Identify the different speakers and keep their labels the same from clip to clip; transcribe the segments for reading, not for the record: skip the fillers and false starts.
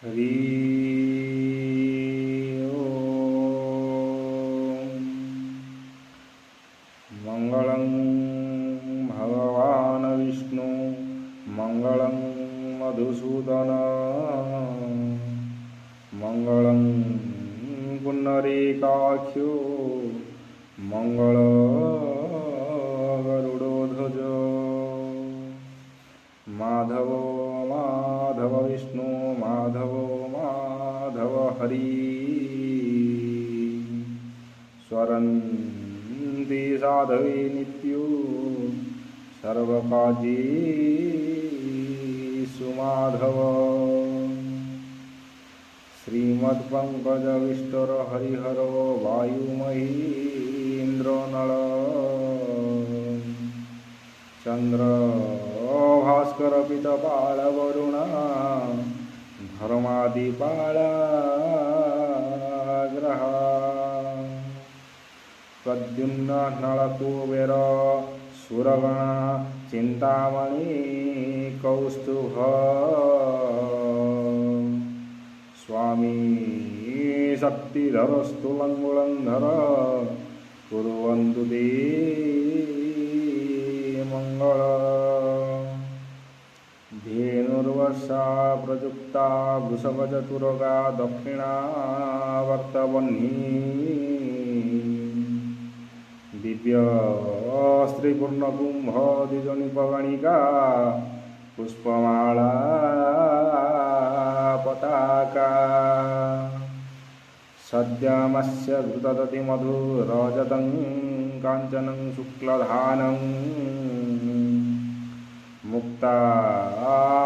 Speaker 1: हरि ओम। मंगलं भगवान् विष्णु मंगलं मधुसूदन मंगलं पुण्डरीकाक्षो गरुडध्वज माधव माधव विष्णु माधव माधव हरि स्वरन्ति साधवे नित्यो सर्वकार्येषु माधव श्रीमत्पङ्कजविष्टर हरिहर वायुमहीन्द्रनल चंद्र भास्कर पितपाल वरुणा धर्मादिपाल ग्रह प्रद्युम्न नलकुबेर सुरगण चिंतामणि कौस्तुभ स्वामी शक्तिधर स्थूलंगुलंधर कुर्वन्तु ते मंगल धेनुर्वर्षा प्रयुक्ता वृषभचतुरगा दक्षिणावर्तवह्नि दिव्य स्त्रीपूर्णकुंभ द्विजनिपगणिका पुष्पमाला पताका सद्यमस्य घृतदति मधुरजतं काञ्चनं शुक्लधानं मुक्ता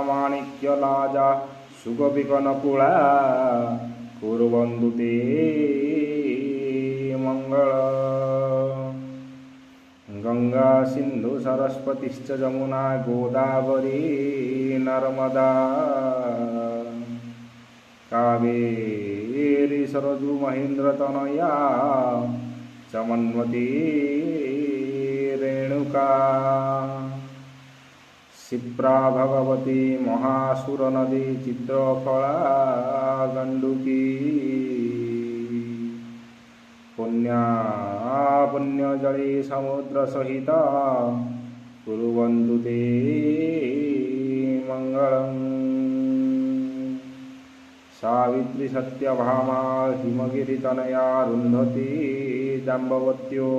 Speaker 1: माणिक्यलाजा सुगपिकनकुला कुर्वन्तु ते मंगल गंगा सिंधु सरस्वतीश्च जमुना गोदावरी नर्मदा कावेरी सरजू महेन्द्रतनया चमन्वती रेणुका क्षिप्रा भगवती महासुरनदी चित्रकला गंडुकी पुण्या पुण्यजले समुद्र सहित कुर्वन्तु ते मंगलम् सावित्री सत्यभामा हिमगिरितनया रुन्धती जाम्बवत्यो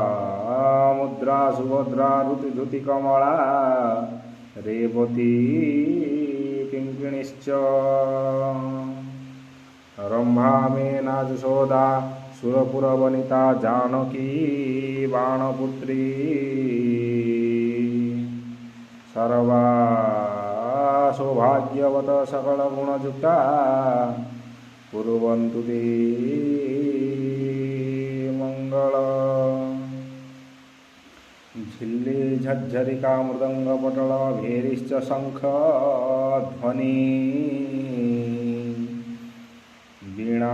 Speaker 1: लोपामुद्रा सुभद्रा ऋतुधुतिकमला रेवती किङ्किणीश्च रंभा मेना जशोदा सुरपुरवनिता जानकी बाणपुत्री सर्वा सौभाग्यवत सकलगुणयुक्ता कुर्वन्तु ते मंगल झिल्ली झज्झरिका मृदंगपटल भेरिश्च शंख ध्वनि वीणा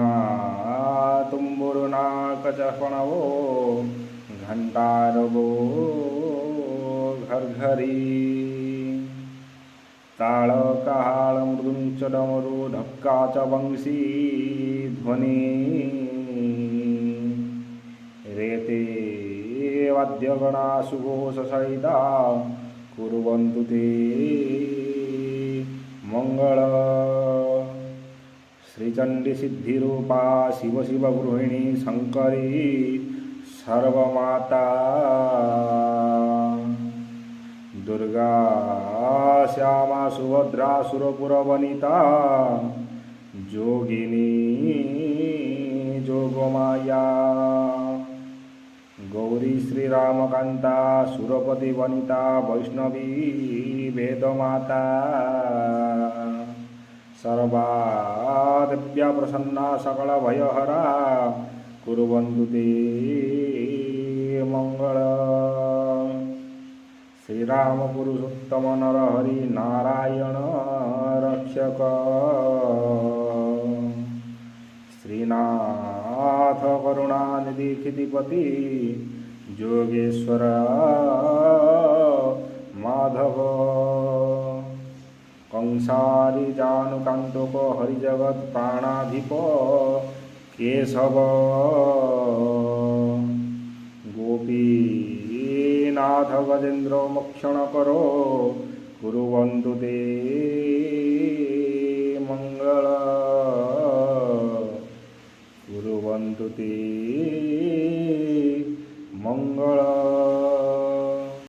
Speaker 1: तुम्बुरुनाकचपणवो घंटारवो घरघरी ताल कहाल मृदुंच डमरू ढक्का च वंशी ध्वनि रेते वाद्यगणा सुघोषसहिता कुर्वन्तु ते मंगल श्रीचंडी सिद्धिरूपा शिव शिव गृहिणी शंकरी सर्वमाता दुर्गा श्यामा सुभद्रा सुरपुरवनिता जोगिनी जोगमाया गौरी श्रीरामकांता सुरपति वनिता वैष्णवी वेदमाता सर्वा दिव्या प्रसन्ना सकल भयहरा कुर्वन्तु ते मंगल श्रीराम पुरुषोत्तम नरहरि नारायण रक्षक श्रीनाथ करुणानिधि खितिपति जोगेश्वर माधव संसारी जानुकान्तक हरिजगत् प्राणाधिप केशव गोपीनाथ गजेन्द्र मोक्षणकरो कुर्वन्तु ते मङ्गल कुर्वन्तु ते